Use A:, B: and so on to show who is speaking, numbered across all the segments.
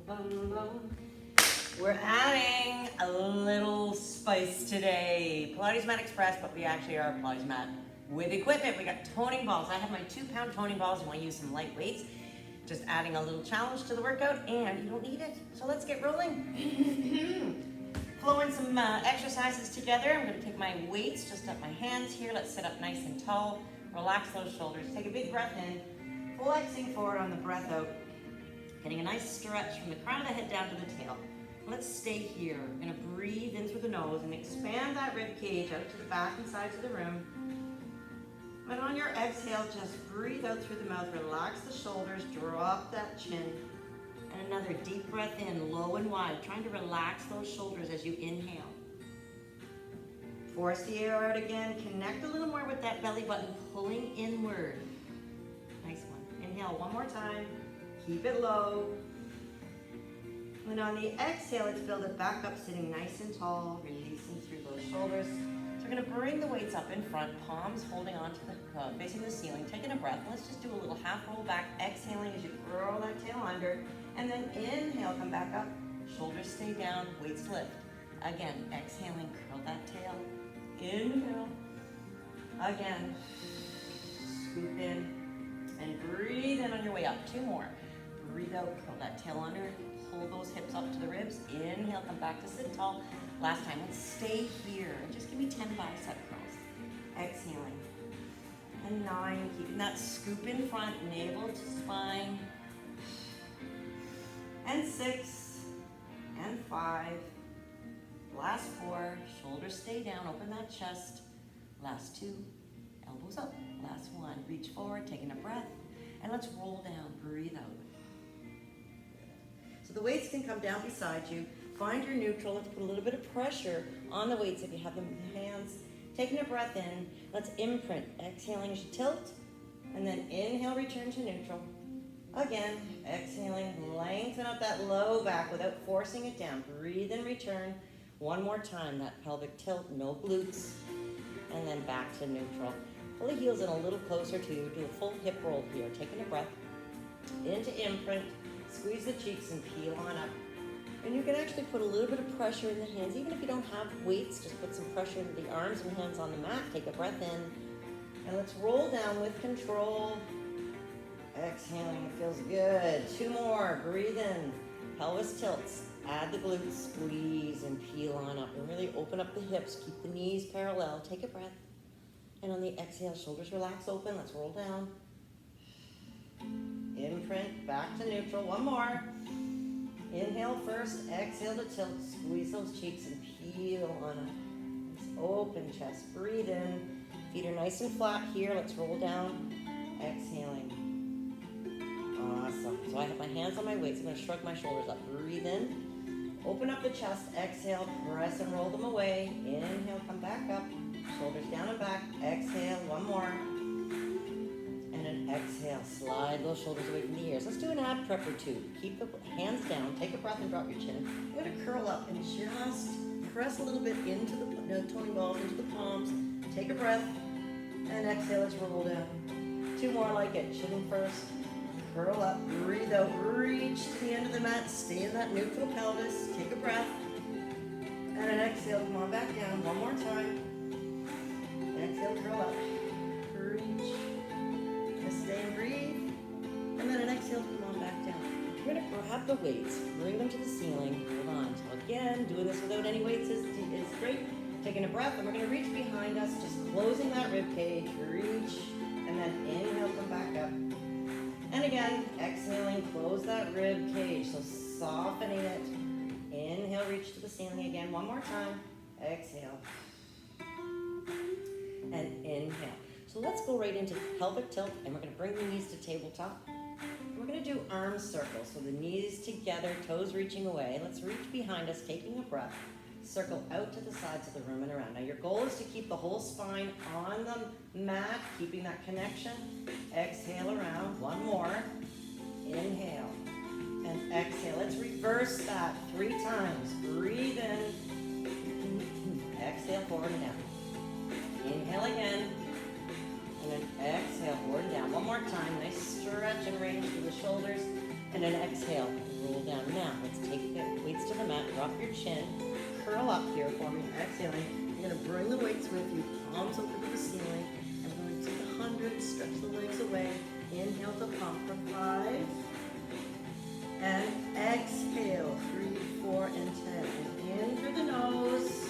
A: bum, bum. We're adding a little spice today. Pilates Mat Express, but we actually are Pilates Mat with equipment. We got toning balls. I have my 2-pound toning balls. You want to use some light weights. Just adding a little challenge to the workout, and you don't need it. So let's get rolling. Flowing some exercises together. I'm going to take my weights just up my hands here. Let's sit up nice and tall. Relax those shoulders. Take a big breath in. Flexing forward on the breath out. Getting a nice stretch from the crown of the head down to the tail. Let's stay here. We're going to breathe in through the nose and expand that rib cage out to the back and sides of the room. And on your exhale, just breathe out through the mouth. Relax the shoulders. Drop that chin. And another deep breath in, low and wide. Trying to relax those shoulders as you inhale. Force the air out again. Connect a little more with that belly button, pulling inward. Nice one. Inhale one more time. Keep it low. And on the exhale, let's build it back up, sitting nice and tall, releasing through those shoulders. So we're going to bring the weights up in front, palms holding on to the facing the ceiling, taking a breath. Let's just do a little half roll back, exhaling as you curl that tail under, and then inhale, come back up, shoulders stay down, weights lift. Again, exhaling, curl that tail, inhale, again, scoop in, and breathe in on your way up. 2 more. Breathe out, curl that tail under, pull those hips up to the ribs. Inhale, come back to sit tall. Last time, let's stay here. Just give me 10 bicep curls. Exhaling. And 9, keeping that scoop in front, navel to spine. And 6, and 5. Last 4, shoulders stay down, open that chest. Last 2, elbows up. Last 1, reach forward, taking a breath. And let's roll down, breathe out. So the weights can come down beside you. Find your neutral. Let's put a little bit of pressure on the weights if you have them with your hands. Taking a breath in. Let's imprint. Exhaling as you tilt. And then inhale, return to neutral. Again, exhaling, lengthen up that low back without forcing it down. Breathe and return. One more time, that pelvic tilt, no glutes. And then back to neutral. Pull the heels in a little closer to you. Do a full hip roll here. Taking a breath. Into imprint. Squeeze the cheeks and peel on up. And you can actually put a little bit of pressure in the hands. Even if you don't have weights, just put some pressure into the arms and hands on the mat. Take a breath in. And let's roll down with control. Exhaling, it feels good. 2 more, breathe in. Pelvis tilts, add the glutes, squeeze and peel on up. And really open up the hips, keep the knees parallel. Take a breath. And on the exhale, shoulders relax open. Let's roll down. Imprint, back to neutral. 1 more. Inhale first, exhale to tilt. Squeeze those cheeks and peel on up. Nice open chest. Breathe in. Feet are nice and flat here. Let's roll down. Exhaling. Awesome. So I have my hands on my weights. I'm going to shrug my shoulders up. Breathe in. Open up the chest. Exhale. Press and roll them away. Inhale. Come back up. Shoulders down and back. Exhale. 1 more. And an exhale. Slide those shoulders away from the ears. Let's do an ab prep or 2. Keep the hands down. Take a breath and drop your chin. You're going to curl up and just press a little bit into the toning balls, into the palms. Take a breath. And exhale. Let's roll down. 2 more like it. Chin first. Curl up. Breathe out. Reach to the end of the mat. Stay in that neutral pelvis. Take a breath. And an exhale. Come on back down. 1 more time. Exhale. Curl up. Reach. Stay and breathe, and then an exhale, come on back down. We're going to grab the weights, bring them to the ceiling, hold on. So again, doing this without any weights is great. Taking a breath, and we're going to reach behind us, just closing that rib cage, reach, and then inhale, come back up. And again, exhaling, close that rib cage, so softening it. Inhale, reach to the ceiling again, 1 more time. Exhale, and inhale. So let's go right into pelvic tilt, and we're going to bring the knees to tabletop. And we're going to do arm circles, so the knees together, toes reaching away. Let's reach behind us, taking a breath. Circle out to the sides of the room and around. Now your goal is to keep the whole spine on the mat, keeping that connection. Exhale around. 1 more. Inhale. And exhale. Let's reverse that 3 times. Breathe in. Exhale, forward and down. Inhale again. And then exhale, forward and down. 1 more time. Nice stretch and range through the shoulders. And then exhale, roll down. Now, drop your chin, curl up here for me, exhaling. You're gonna bring the weights with you, palms open to the ceiling. I'm going to take 100, stretch the legs away. Inhale to pump for 5. And exhale, 3, 4, and 10. And in through the nose,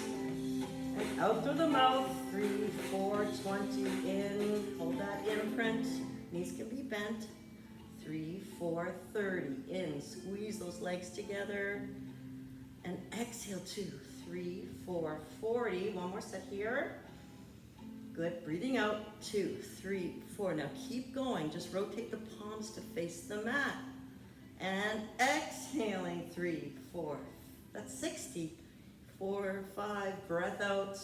A: and out through the mouth, 3, 4, 20, in. Hold that imprint. Knees can be bent. 3, 4, 30, in. Squeeze those legs together. And exhale, 2, 3, 4, 40. One more set here. Good, breathing out, 2, 3, 4. Now keep going, just rotate the palms to face the mat. And exhaling, 3, 4, that's 60. 4, 5, breath out,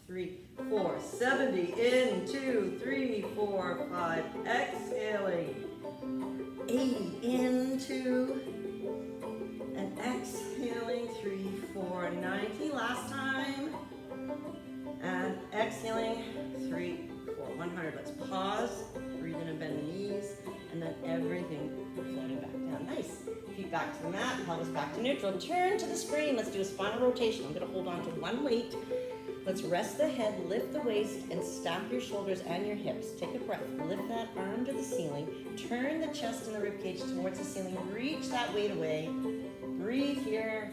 A: 3, 4, 70, in, 2, 3, 4, 5, exhaling. 80, in, 2, and exhaling, 3, 4, 90, last time. And exhaling, 3, 4, 100. Let's pause, breathe in and bend the knees, and then everything floating back down. Nice. Feet back to the mat, pelvis back to neutral. Turn to the screen. Let's do a spinal rotation. I'm going to hold on to one weight. Let's rest the head, lift the waist, and stack your shoulders and your hips. Take a breath. Lift that arm to the ceiling. Turn the chest and the ribcage towards the ceiling. Reach that weight away. Breathe here.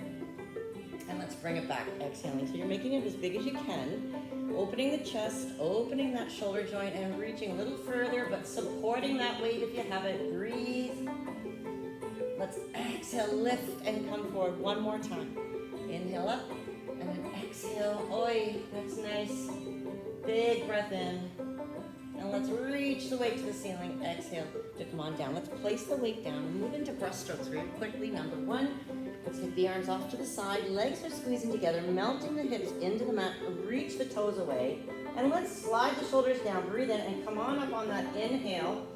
A: And let's bring it back, exhaling. So you're making it as big as you can. Opening the chest, opening that shoulder joint, and reaching a little further, but supporting that weight if you have it. Breathe. Let's exhale, lift, and come forward one more time. Inhale up, and then exhale. Oi, that's nice. Big breath in. And let's reach the weight to the ceiling. Exhale to come on down. Let's place the weight down and move into breaststrokes very quickly. Number 1, let's hit the arms off to the side. Legs are squeezing together, melting the hips into the mat. Reach the toes away. And let's slide the shoulders down. Breathe in and come on up on that inhale.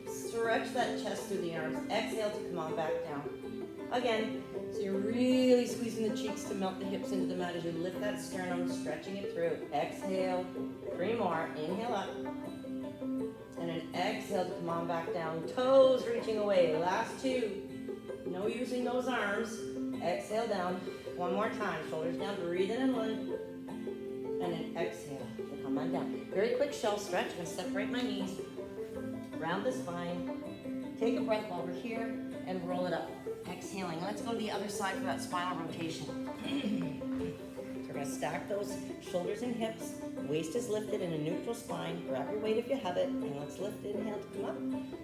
A: Stretch that chest through the arms. Exhale to come on back down. Again, so you're really squeezing the cheeks to melt the hips into the mat as you lift that sternum, stretching it through. Exhale. 3 more. Inhale up. And then exhale to come on back down. Toes reaching away. Last 2. No using those arms. Exhale down. One more time. Shoulders down. Breathe in and 1. And then exhale to come on down. Very quick shelf stretch. I'm going to separate my knees. Round the spine. Take a breath while we're here and roll it up. Exhaling. Let's go to the other side for that spinal rotation. So we're going to stack those shoulders and hips. Waist is lifted in a neutral spine. Grab your weight if you have it. And let's lift. Inhale to come up.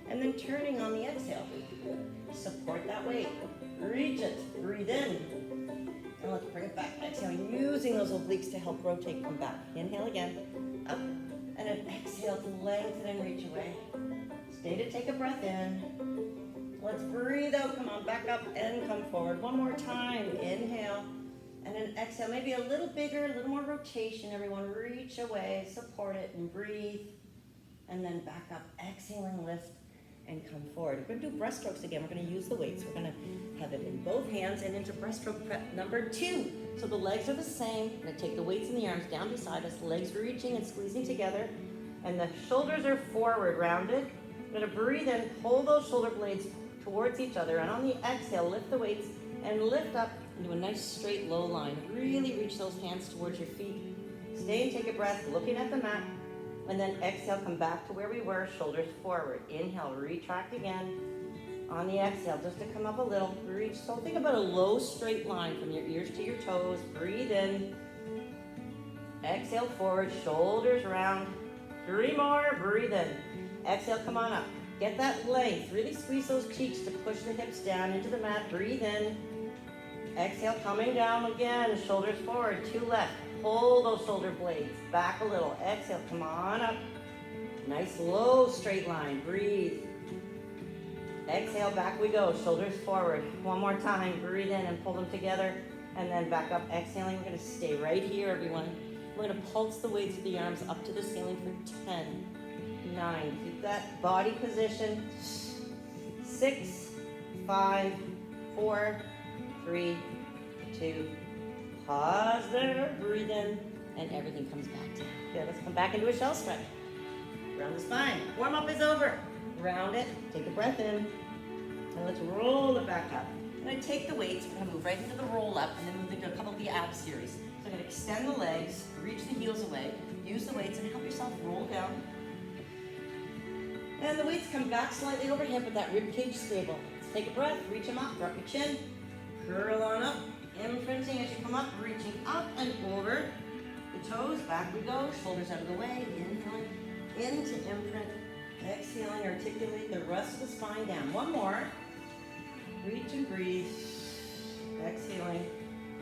A: And then turning on the exhale. Support that weight. Reach it. Breathe in. And let's bring it back. Exhaling. Using those obliques to help rotate. Come back. Inhale again. Up. And then exhale to lengthen and reach away. Stay to take a breath in. Let's breathe out. Come on, back up and come forward. One more time. Inhale. And then exhale. Maybe a little bigger, a little more rotation. Everyone reach away. Support it and breathe. And then back up. Exhaling, lift, and come forward. We're going to do breaststrokes again. We're going to use the weights. We're going to have it in both hands and into breaststroke prep number 2. So the legs are the same. I'm going to take the weights in the arms down beside us. Legs reaching and squeezing together. And the shoulders are forward, rounded. I'm going to breathe in, pull those shoulder blades towards each other. And on the exhale, lift the weights and lift up into a nice straight low line. Really reach those hands towards your feet. Stay and take a breath, looking at the mat. And then exhale, come back to where we were, shoulders forward. Inhale, retract again. On the exhale, just to come up a little, reach. So think about a low straight line from your ears to your toes. Breathe in. Exhale forward, shoulders round. 3 more, breathe in. Exhale, come on up. Get that length. Really squeeze those cheeks to push the hips down into the mat. Breathe in. Exhale, coming down again. Shoulders forward. 2 left. Pull those shoulder blades back a little. Exhale, come on up. Nice low straight line. Breathe. Exhale, back we go. Shoulders forward. One more time. Breathe in and pull them together. And then back up. Exhaling. We're going to stay right here, everyone. We're going to pulse the weights of the arms up to the ceiling for 10, 9. Keep that body position. 6, 5, 4, 3, 2. Pause there. Breathe in. And everything comes back down. Good. Let's come back into a shell stretch. Round the spine. Warm up is over. Round it. Take a breath in. And let's roll it back up. I'm gonna take the weights, we're gonna move right into the roll up and then move into a couple of the ab series. So I'm gonna extend the legs, reach the heels away, use the weights and help yourself roll down. And the weights come back slightly overhead, but that rib cage stable. Let's take a breath, reach them up, drop your chin, curl on up, imprinting as you come up, reaching up and over. The toes, back we go, shoulders out of the way, inhaling into imprint, exhaling, articulate the rest of the spine down. One more. Reach and breathe. Exhaling,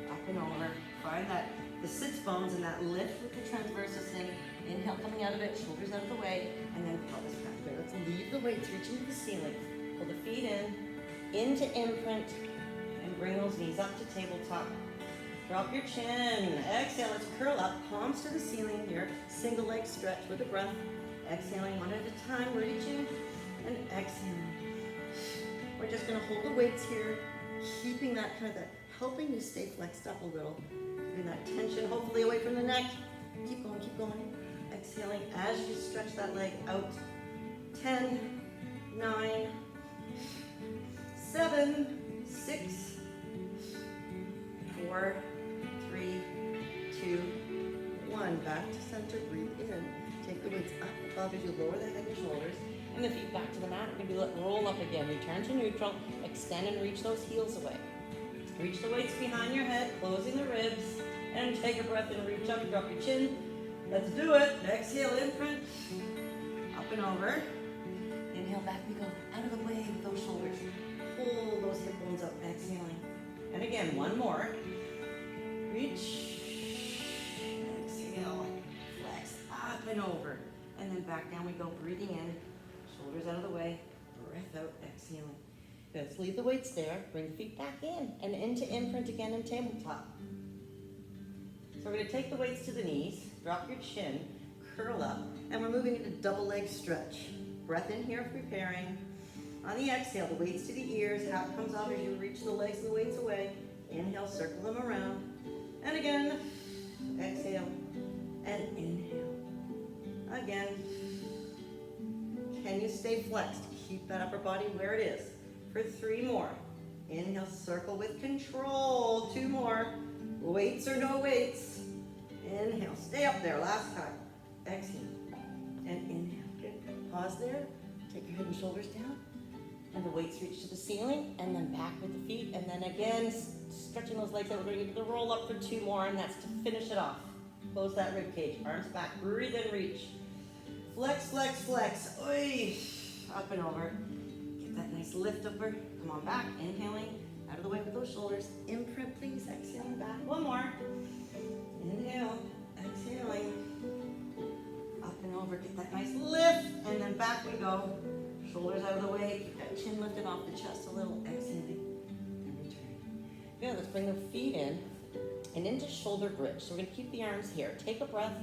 A: up and over. Find that, the sits bones and that lift with the transversus thing. Inhale coming out of it, shoulders out of the way, and then pelvis back there. Let's leave the weights reaching to the ceiling. Pull the feet in, into imprint, and bring those knees up to tabletop. Drop your chin. Exhale, let's curl up, palms to the ceiling here. Single leg stretch with a breath. Exhaling one at a time, reaching and exhaling. We're just gonna hold the weights here, keeping that kind of that, helping you stay flexed up a little. Bring that tension hopefully away from the neck. Keep going, keep going. Exhaling as you stretch that leg out. 10, 9, 7, 6, 4, 3, 2, 1. Back to center, breathe in. Take the weights up above as you lower the head and shoulders. And the feet back to the mat. We're going to be roll up again. Return to neutral. Extend and reach those heels away. Reach the weights behind your head, closing the ribs. And take a breath and reach up, drop your chin. Let's do it. Exhale, imprint. Up and over. Inhale, back we go. Out of the way with those shoulders. Pull those hip bones up, exhaling. And again, one more. Reach. Exhale. Flex. Up and over. And then back down we go, breathing in. Shoulders out of the way. Breath out, exhaling. Good. Let's leave the weights there. Bring the feet back in. And into imprint again in tabletop. So we're going to take the weights to the knees. Drop your chin. Curl up. And we're moving into double leg stretch. Breath in here, preparing. On the exhale, the weights to the ears. Half comes out as you reach the legs and the weights away. Inhale, circle them around. And again, exhale. And inhale. Again. Can you stay flexed? Keep that upper body where it is. For 3 more. Inhale, circle with control. 2 more. Weights or no weights. Inhale, stay up there. Last time. Exhale. And inhale. Good. Pause there. Take your head and shoulders down. And the weights reach to the ceiling. And then back with the feet. And then again, stretching those legs out. We're going to get the roll up for 2 more. And that's to finish it off. Close that rib cage. Arms back. Breathe and reach. Flex, flex, flex. Oy. Up and over. Get that nice lift over. Come on back. Inhaling. Out of the way with those shoulders. Imprint, please. Exhaling back. 1 more. Inhale. Exhaling. Up and over. Get that nice lift. And then back we go. Shoulders out of the way. Keep that chin lifted off the chest a little. Exhaling. And return. Good. Let's bring the feet in and into shoulder bridge. So we're going to keep the arms here. Take a breath.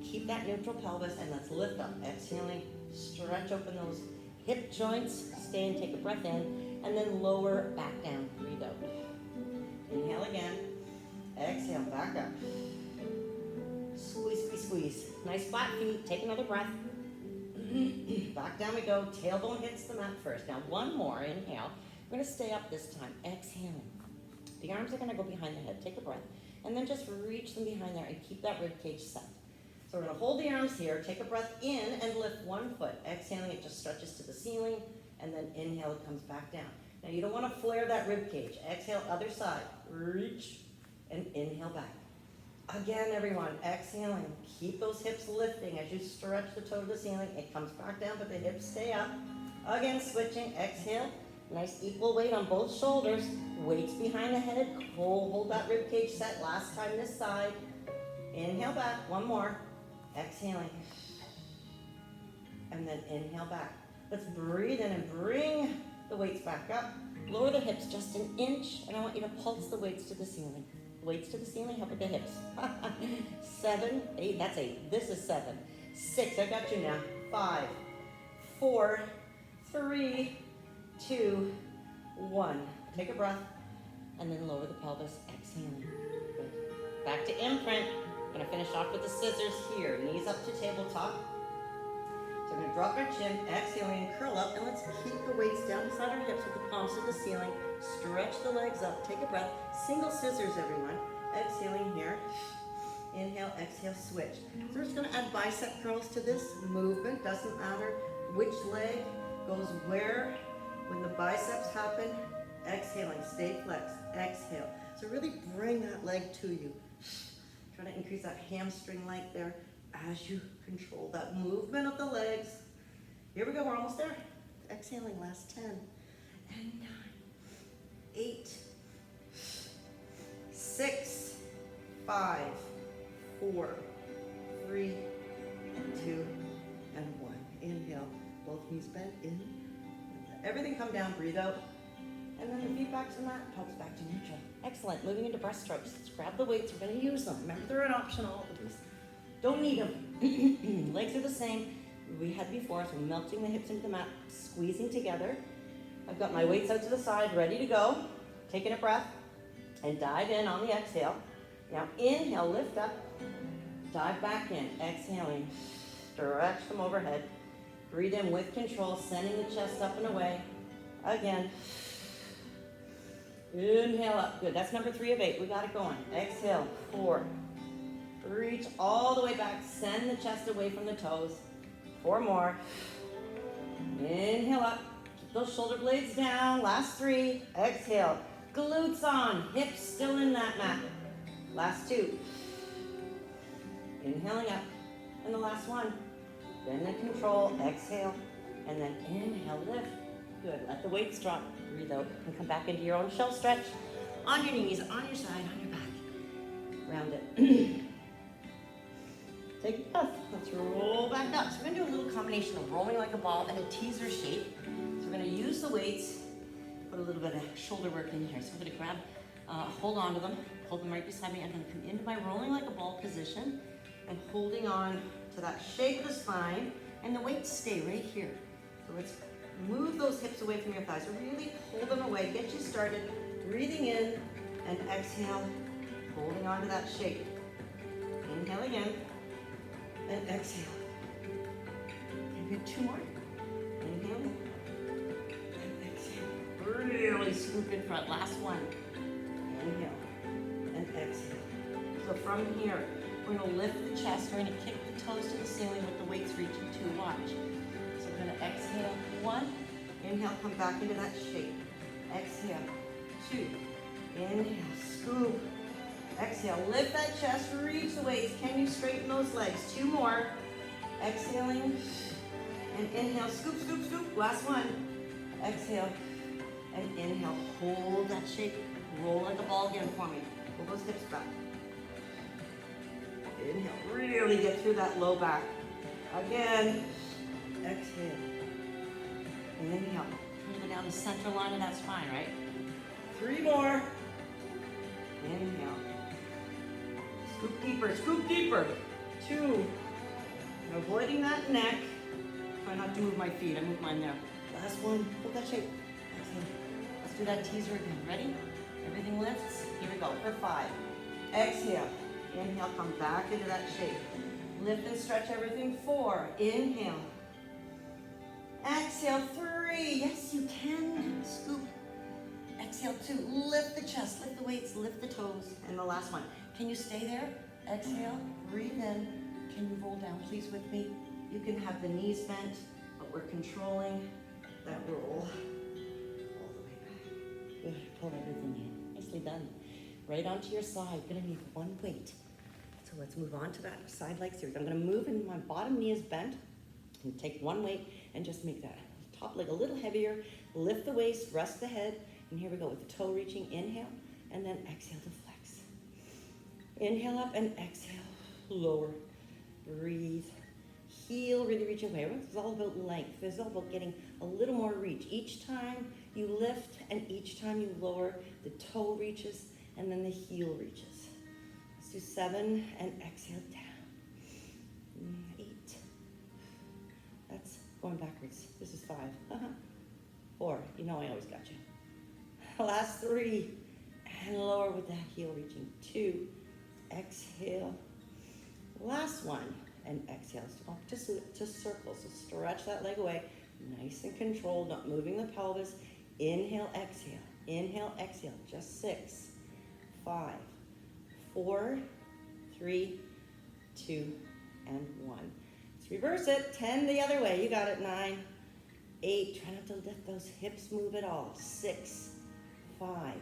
A: Keep that neutral pelvis and let's lift up. Exhaling. Stretch open those hip joints. Stay and take a breath in. And then lower back down. Breathe out. Inhale again. Exhale. Back up. Squeeze, squeeze, squeeze. Nice flat feet. Take another breath. Back down we go. Tailbone hits the mat first. Now 1 more. Inhale. We're going to stay up this time. Exhaling. The arms are going to go behind the head. Take a breath. And then just reach them behind there and keep that rib cage set. So we're going to hold the arms here. Take a breath in and lift 1 foot. Exhaling, it just stretches to the ceiling. And then inhale, it comes back down. Now you don't want to flare that rib cage. Exhale, other side. Reach and inhale back. Again, everyone, exhaling. Keep those hips lifting as you stretch the toe to the ceiling. It comes back down, but the hips stay up. Again, switching. Exhale. Nice equal weight on both shoulders. Weights behind the head. Hold that rib cage set. Last time this side. Inhale back. 1 more. Exhaling. And then inhale back. Let's breathe in and bring the weights back up. Lower the hips just an inch, and I want you to pulse the weights to the ceiling. Weights to the ceiling, help with the hips. 7, 8, that's 8. This is 7. 6, I got you now. 5, 4, 3, 2, 1. Take a breath, and then lower the pelvis, exhaling. Good. Back to imprint. I'm gonna finish off with the scissors here. Knees up to tabletop. So we're gonna drop our chin, exhaling and curl up, and let's keep the weights down beside our hips with the palms to the ceiling. Stretch the legs up, take a breath. Single scissors, everyone. Exhaling here. Inhale, exhale, switch. So we're just gonna add bicep curls to this movement. Doesn't matter which leg goes where. When the biceps happen, exhaling, stay flexed, exhale. So really bring that leg to you. Try to increase that hamstring length there as you control that movement of the legs. Here we go, we're almost there. Exhaling, last 10 and 9, 8, 6, 5, 4, 3, 2, and 1. Inhale, both knees bent in. Let everything come down, breathe out. And then the feet back to the mat, toes back to neutral. Excellent, moving into breaststrokes. Let's grab the weights, we're gonna use them. Remember, they're an optional. Don't need them. Legs are the same we had before, so melting the hips into the mat, squeezing together. I've got my weights out to the side, ready to go. Taking a breath and dive in on the exhale. Now inhale, lift up, dive back in, exhaling, stretch from overhead. Breathe in with control, sending the chest up and away. Again. Inhale up, good, that's number 3 of 8, we got it going. Exhale, 4. Reach all the way back, send the chest away from the toes. 4 more. Inhale up, keep those shoulder blades down. Last 3, exhale. Glutes on, hips still in that mat. Last 2. Inhaling up, and the last 1. Then the control, exhale, and then inhale, lift. Good, let the weights drop, breathe out, and come back into your own shell stretch. On your knees, on your side, on your back. Round it. Take a breath, let's roll back up. So we're gonna do a little combination of rolling like a ball and a teaser shape. So we're gonna use the weights, put a little bit of shoulder work in here. So I'm gonna grab, hold on to them, hold them right beside me. I'm gonna come into my rolling like a ball position and holding on to that shape of the spine, and the weights stay right here. So let's move those hips away from your thighs. Really hold them away, get you started. Breathing in and exhale, holding on to that shape. Inhale again, and exhale. And good, 2 more. Inhale, and exhale. Really scoop in front, last 1. Inhale, and exhale. So from here, we're gonna lift the chest, we're gonna kick the toes to the ceiling with the weights reaching 2, watch. So we're gonna exhale, 1, inhale, come back into that shape. Exhale, 2, inhale, scoop. Exhale, lift that chest, reach the weights. Can you straighten those legs? 2 more. Exhaling, and inhale, scoop, scoop, scoop. Last 1. Exhale, and inhale, hold that shape. Roll like a ball again for me. Pull those hips back. Inhale, really get through that low back. Again, exhale. Inhale, pull it down the center line of that spine, right? 3 more. Inhale. Scoop deeper, scoop deeper. 2. I'm avoiding that neck. Try not to move my feet, I move mine there. Last 1, hold that shape. Exhale. Let's do that teaser again, ready? Everything lifts, here we go, for 5. Exhale. Inhale, come back into that shape. Lift and stretch everything. 4, inhale. Exhale, 3, yes you can. Scoop. Exhale, 2, lift the chest, lift the weights, lift the toes. And the last 1, can you stay there? Exhale, breathe in. Can you roll down, please, with me? You can have the knees bent, but we're controlling that roll all the way back. Good, pull everything in. Nicely done. Right onto your side, gonna need 1 weight. So let's move on to that side leg series. I'm gonna move and my bottom knee is bent, and take 1 weight and just make that top leg a little heavier. Lift the waist, rest the head, and here we go with the toe reaching. Inhale, and then exhale to flex. Inhale up and exhale, lower. Breathe. Heel, really reach away. It's all about length. It's all about getting a little more reach. Each time you lift and each time you lower, the toe reaches and then the heel reaches. Let's do 7 and exhale down. 8. That's going backwards. This is 5. 4. You know I always got you. Last 3. And lower with that heel reaching. 2. Exhale. Last 1. and exhale. So just circle. So stretch that leg away, nice and controlled, not moving the pelvis. Inhale, exhale. Inhale, exhale. Just 6, 5, 4, 3, 2, and 1. Let's reverse it. 10 the other way. You got it. 9, 8. Try not to let those hips move at all. 6, 5,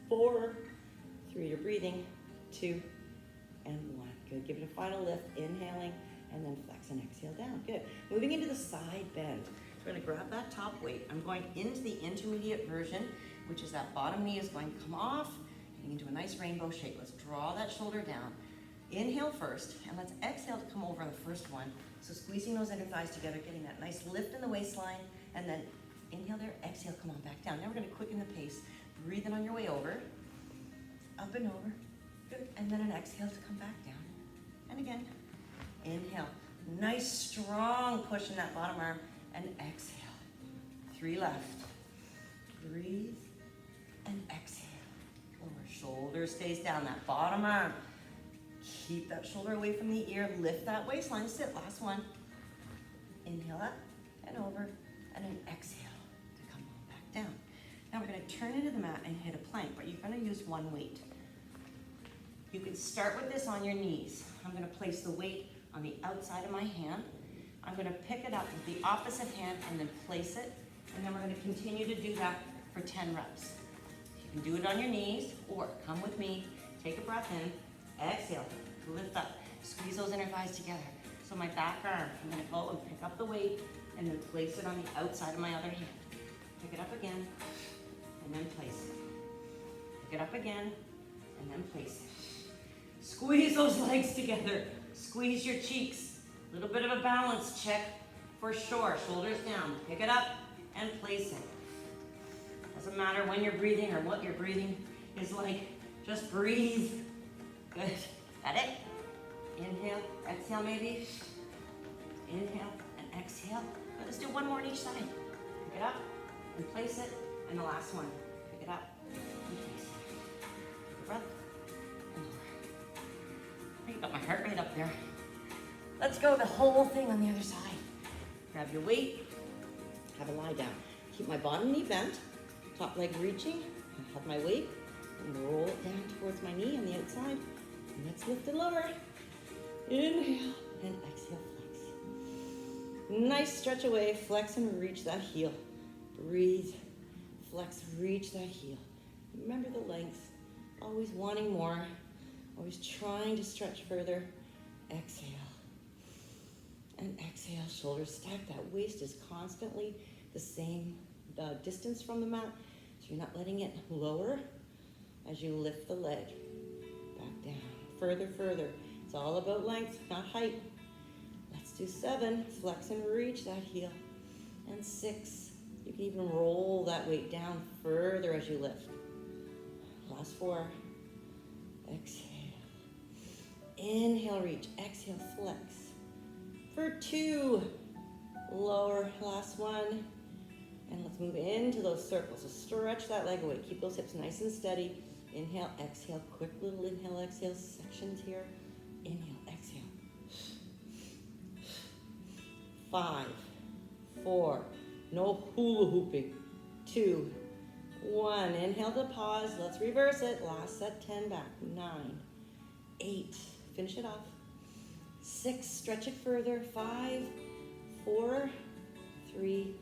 A: 4, 3. You're breathing. 2, and 1. Good. Give it a final lift. Inhaling, and then flex and exhale down. Good. Moving into the side bend. So we're going to grab that top weight. I'm going into the intermediate version, which is that bottom knee is going to come off, getting into a nice rainbow shape. Let's draw that shoulder down. Inhale first, and let's exhale to come over on the first one. So squeezing those inner thighs together, getting that nice lift in the waistline, and then inhale there, exhale, come on back down. Now we're going to quicken the pace. Breathe in on your way over, up and over. Good. And then an exhale to come back down. And again, inhale. Nice, strong push in that bottom arm, and exhale. 3 left. Breathe, and exhale. Lower shoulder stays down, that bottom arm. Keep that shoulder away from the ear, lift that waistline, sit, last one. Inhale up and over, and then exhale to come on back down. Now we're gonna turn into the mat and hit a plank, but you're gonna use one weight. You can start with this on your knees. I'm gonna place the weight on the outside of my hand. I'm gonna pick it up with the opposite hand and then place it, and then we're gonna continue to do that for 10 reps. You can do it on your knees, or come with me, take a breath in, exhale, lift up, squeeze those inner thighs together. So my back arm, I'm gonna go and pick up the weight and then place it on the outside of my other hand. Pick it up again, and then place it. Pick it up again, and then place it. Squeeze those legs together. Squeeze your cheeks. A little bit of a balance check for sure. Shoulders down. Pick it up and place it. Doesn't matter when you're breathing or what you're breathing is like. Just breathe. Good. Got it? Inhale, exhale maybe. Inhale and exhale. Let's do one more on each side. Pick it up and place it. And the last one. Pick it up and place it. Take a breath. And lower. I think I got my heart rate up there. Let's go the whole thing on the other side. Grab your weight. Have a lie down. Keep my bottom knee bent. Top leg reaching. I have my weight. And roll it down towards my knee on the outside. And let's lift it lower. Inhale and exhale, flex. Nice stretch away, flex and reach that heel. Breathe, flex, reach that heel. Remember the length, always wanting more, always trying to stretch further. Exhale and exhale, shoulders stack. That waist is constantly the same distance from the mat, so you're not letting it lower as you lift the leg. Back down, further, further. It's all about length, not height. Let's do 7, flex and reach that heel. And 6, you can even roll that weight down further as you lift. Last 4, exhale. Inhale, reach, exhale, flex. For 2, lower, last 1. And let's move into those circles. So stretch that leg away, keep those hips nice and steady. Inhale, exhale, quick little inhale, exhale sections here. Inhale, exhale. 5, 4, no hula hooping. 2, 1, inhale to pause. Let's reverse it. Last set, 10 back. 9, 8, finish it off. 6, stretch it further. 5, 4, 3,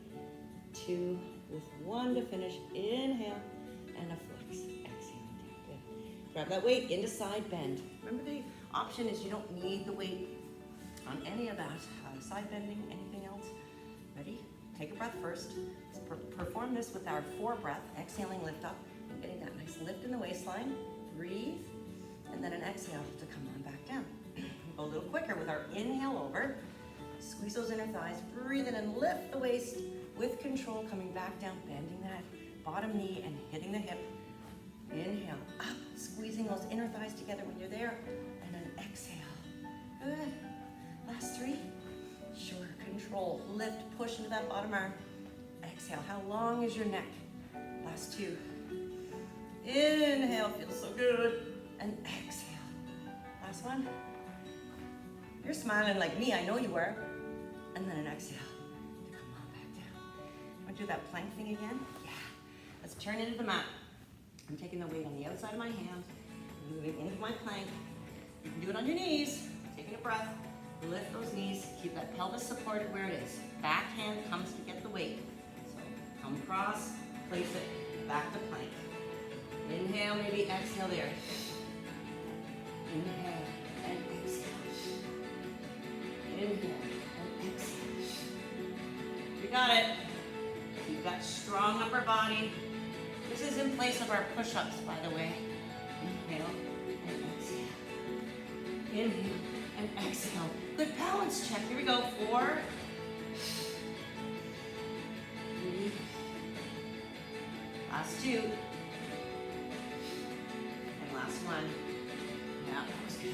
A: 2, with 1 to finish. Inhale and a flex. Exhale. Good. Grab that weight into side bend. Remember the option is you don't need the weight on any of that. Side bending, anything else. Ready? Take a breath first. Let's perform this with our 4 breath. Exhaling, lift up. And getting that nice lift in the waistline. Breathe. And then an exhale to come on back down. Go a little quicker with our inhale over. Squeeze those inner thighs. Breathe in and lift the waist with control. Coming back down, bending that bottom knee and hitting the hip. Inhale, up. Squeezing those inner thighs together when you're there. And then exhale. Good. Last 3. Sure, control. Lift, push into that bottom arm. Exhale. How long is your neck? Last 2. Inhale, feels so good. And exhale. Last one. You're smiling like me, I know you were. And then an exhale. Come on back down. Want to do that plank thing again? Yeah. Let's turn into the mat. I'm taking the weight on the outside of my hand, moving into my plank. You can do it on your knees. Taking a breath. Lift those knees. Keep that pelvis supported where it is. Back hand comes to get the weight. So come across, place it, back to plank. Inhale, maybe exhale there. Inhale and exhale. Inhale and exhale. You got it. You've got strong upper body. This is in place of our push-ups, by the way. Inhale and exhale. Inhale and exhale. Good balance check. Here we go. 4, 3. Last 2. And last 1. Yeah, that was good.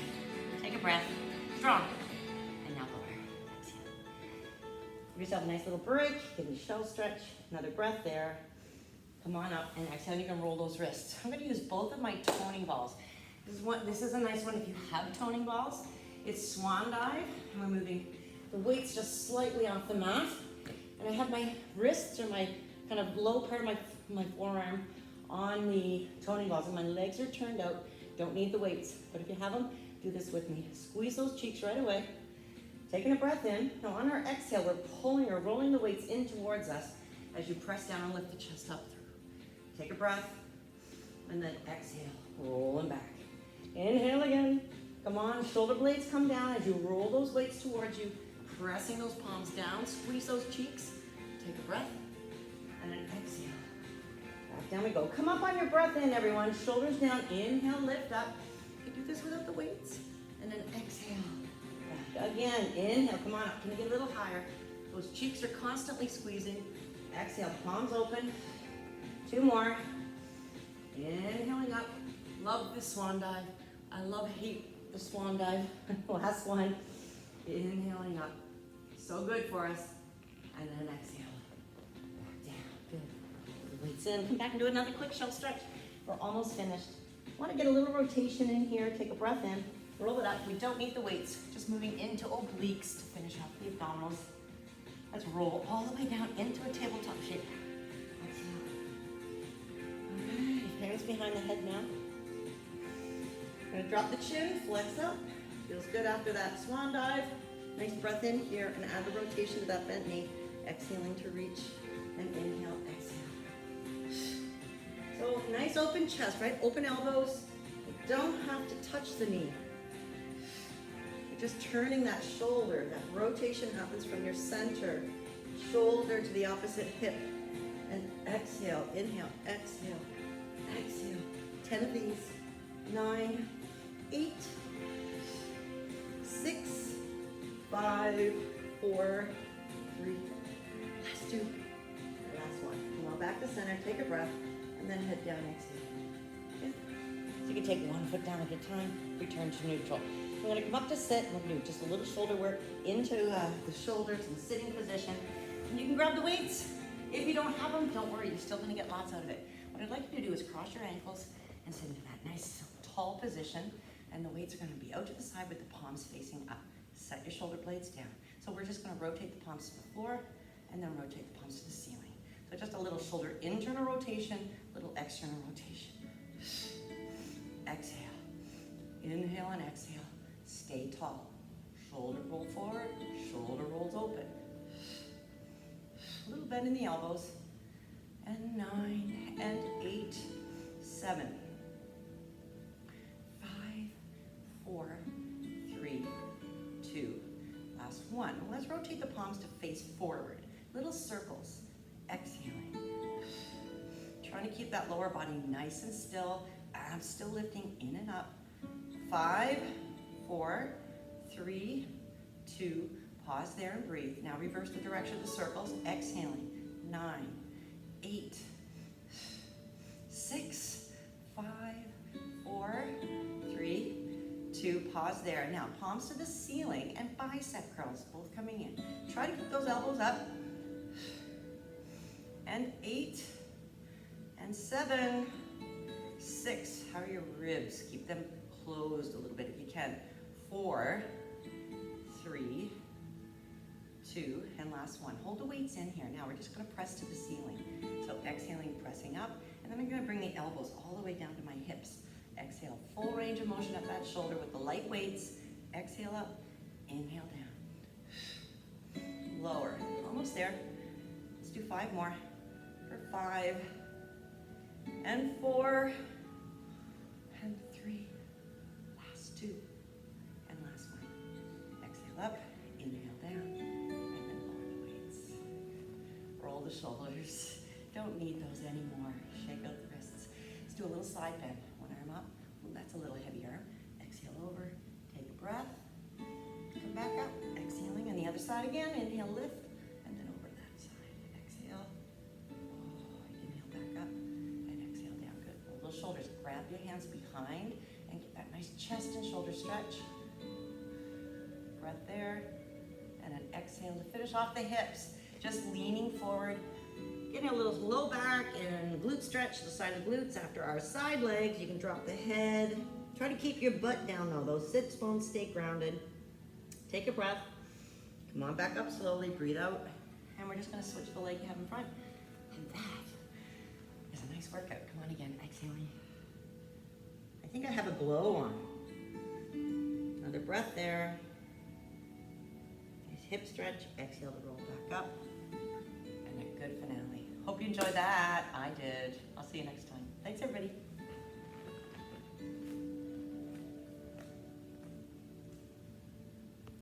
A: Take a breath. Strong. And now lower. Exhale. Give yourself a nice little break. Give me a shell stretch. Another breath there. Come on up and exhale. You can roll those wrists. I'm going to use both of my toning balls. This is a nice one if you have toning balls. It's swan dive. We're moving the weights just slightly off the mat. And I have my wrists or my kind of low part of my forearm on the toning balls. And my legs are turned out. Don't need the weights. But if you have them, do this with me. Squeeze those cheeks right away. Taking a breath in. Now on our exhale, we're pulling or rolling the weights in towards us as you press down and lift the chest up through. Take a breath. And then exhale. Rolling back. Inhale again. Come on, shoulder blades come down as you roll those weights towards you, pressing those palms down, squeeze those cheeks. Take a breath, and then exhale. Back down we go. Come up on your breath in, everyone. Shoulders down, inhale, lift up. You can do this without the weights. And then exhale. Back again, inhale, come on up. Can you get a little higher? Those cheeks are constantly squeezing. Exhale, palms open. 2 more. Inhaling up. Love this swan dive. I hate the swan dive. Last one. Inhaling up. So good for us. And then exhale. Back down. Good. Put the weights in. Come back and do another quick shell stretch. We're almost finished. Want to get a little rotation in here. Take a breath in. Roll it up. We don't need the weights. Just moving into obliques to finish off the abdominals. Let's roll all the way down into a tabletop shape. Exhale. All right. Hands behind the head now. Gonna drop the chin, flex up. Feels good after that swan dive. Nice breath in here and add the rotation to that bent knee. Exhaling to reach and inhale, exhale. So nice open chest, right? Open elbows. You don't have to touch the knee. You're just turning that shoulder. That rotation happens from your center, shoulder to the opposite hip. And exhale, inhale, exhale, exhale. 10 of these. 9, 8, 6, 5, 4, 3, last 2, last 1. Come on back to center, take a breath, and then head down, exhale. Okay. So you can take 1 foot down at a time, return to neutral. We're gonna come up to sit, and we'll do just a little shoulder work into the shoulders in sitting position. And you can grab the weights. If you don't have them, don't worry, you're still gonna get lots out of it. What I'd like you to do is cross your ankles and sit into that nice tall position, and the weights are going to be out to the side with the palms facing up. Set your shoulder blades down. So we're just going to rotate the palms to the floor and then rotate the palms to the ceiling. So just a little shoulder internal rotation, little external rotation. Exhale. Inhale and exhale. Stay tall. Shoulder roll forward, shoulder rolls open. A little bend in the elbows. And 9 and 8, 7. 4, 3, 2, last 1. Well, let's rotate the palms to face forward. Little circles. Exhaling. Trying to keep that lower body nice and still. I'm still lifting in and up. 5, 4, 3, 2. Pause there and breathe. Now reverse the direction of the circles. Exhaling. 9, 8, 6, 5, 4, 3, 2, pause there. Now, palms to the ceiling and bicep curls, both coming in. Try to keep those elbows up. And 8, and 7, 6. How are your ribs? Keep them closed a little bit if you can. 4,
B: 3, 2, and last one. Hold the weights in here. Now we're just gonna press to the ceiling. So exhaling, pressing up, and then I'm gonna bring the elbows all the way down to my hips. Exhale, full range of motion up that shoulder with the light weights. Exhale up, inhale down. Lower, almost there. Let's do 5 more. For 5, and 4, and 3, last 2, and last one. Exhale up, inhale down, and then lower the weights. Roll the shoulders. Don't need those anymore. Shake out the wrists. Let's do a little side bend. One arm up. Ooh, that's a little heavier. Exhale over. Take a breath. Come back up. Exhaling. And the other side again. Inhale, lift. And then over that side. Exhale. Oh, inhale back up. And exhale down. Good. Roll those shoulders. Grab your hands behind and get that nice chest and shoulder stretch. Breath there. And an exhale to finish off the hips. Just leaning forward. Getting a little low back and glute stretch, the side of the glutes. After our side legs, you can drop the head. Try to keep your butt down though. Those sits bones stay grounded. Take a breath. Come on back up slowly, breathe out. And we're just gonna switch the leg you have in front. And that is a nice workout. Come on again, exhaling. I think I have a glow on. Another breath there. Nice hip stretch. Exhale to roll back up. And a good finale. Hope you enjoyed that. I did. I'll see you next time. Thanks, everybody.